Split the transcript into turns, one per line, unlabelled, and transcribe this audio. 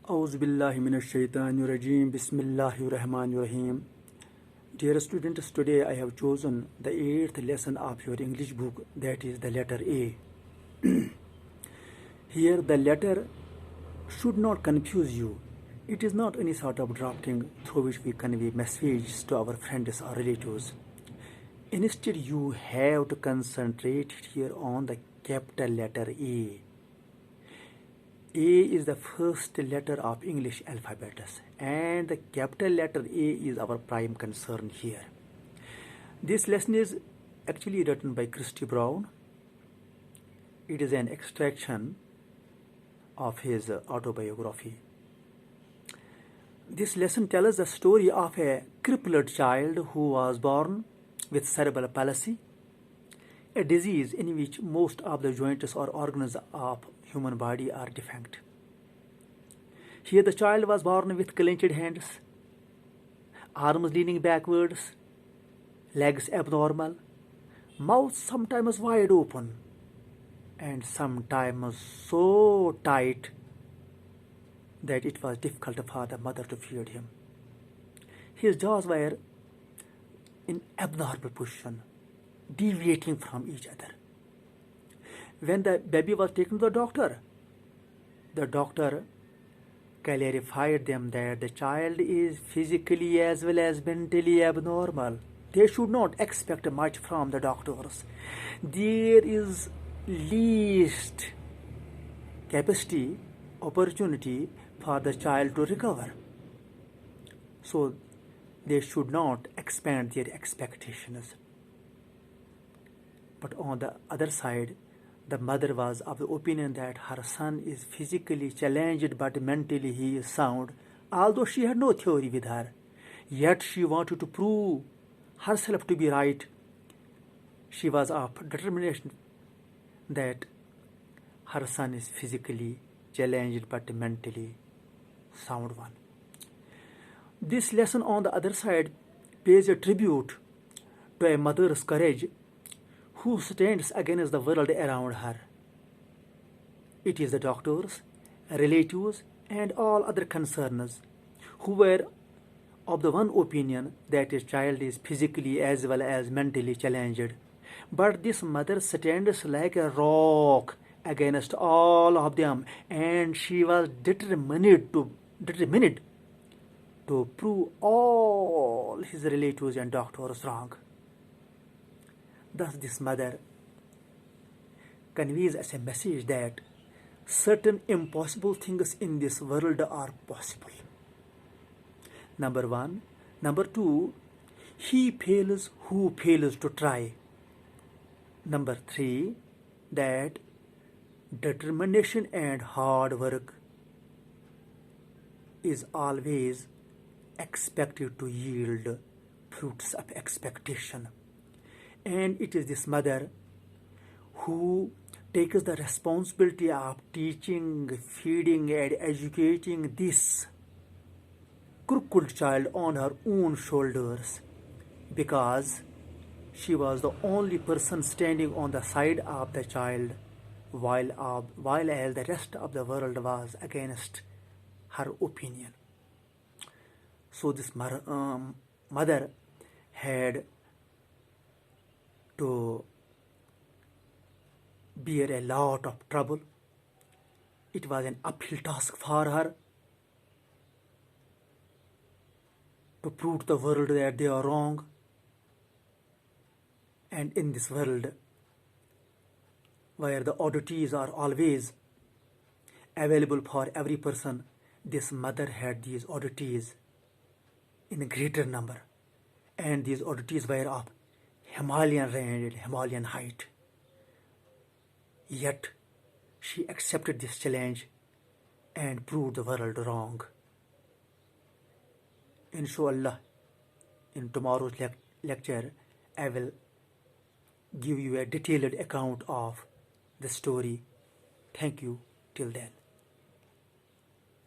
Auzu billahi minash shaitanir rajim. Bismillahir rahmanir rahim. Dear students, today I have chosen the 8th lesson of your English book, that is the letter A. Here the letter should not confuse you. It is not any sort of drafting through which we convey messages to our friends or relatives. Instead, you have to concentrate here on the capital letter A. A is the first letter of English alphabet, and the capital letter A is our prime concern here. This lesson is actually written by Christy Brown. It is an extraction of his autobiography. This lesson tells the story of a crippled child who was born with cerebral palsy, a disease in which most of the joints or organs of human body are defect. Here the child was born with clenched hands, arms leaning backwards, legs abnormal, mouth sometimes wide open, and sometimes so tight that it was difficult for the mother to feed him. His jaws were in abnormal position, deviating from each other. When the baby was taken to the doctor clarified them that the child is physically as well as mentally abnormal. They should not expect much from the doctors. There is least capacity, opportunity for the child to recover. So they should not expand their expectations. But on the other side, the mother was of the opinion that her son is physically challenged but mentally he is sound. Although she had no theory with her, yet she wanted to prove herself to be right. She was of determination that her son is physically challenged but mentally sound one. This lesson on the other side pays a tribute to a mother's courage who stands against the world around her. It is the doctors, relatives, and all other concerners who were of the one opinion that his child is physically as well as mentally challenged. But this mother stands like a rock against all of them, and she was determined to prove all his relatives and doctors wrong. Thus, this mother conveys us a message that certain impossible things in this world are possible. Number one. Number two, he fails who fails to try. Number three, that determination and hard work is always expected to yield fruits of expectation. And it is this mother who takes the responsibility of teaching, feeding, and educating this crippled child on her own shoulders, because she was the only person standing on the side of the child, while as the rest of the world was against her opinion. So this mother had to bear a lot of trouble. It was an uphill task for her to prove to the world that they are wrong. And in this world, where the oddities are always available for every person, this mother had these oddities in a greater number. And these oddities were of Himalayan range, Himalayan height. Yet she accepted this challenge and proved the world wrong. Inshallah, in tomorrow's lecture, I will give you a detailed account of the story. Thank you till then.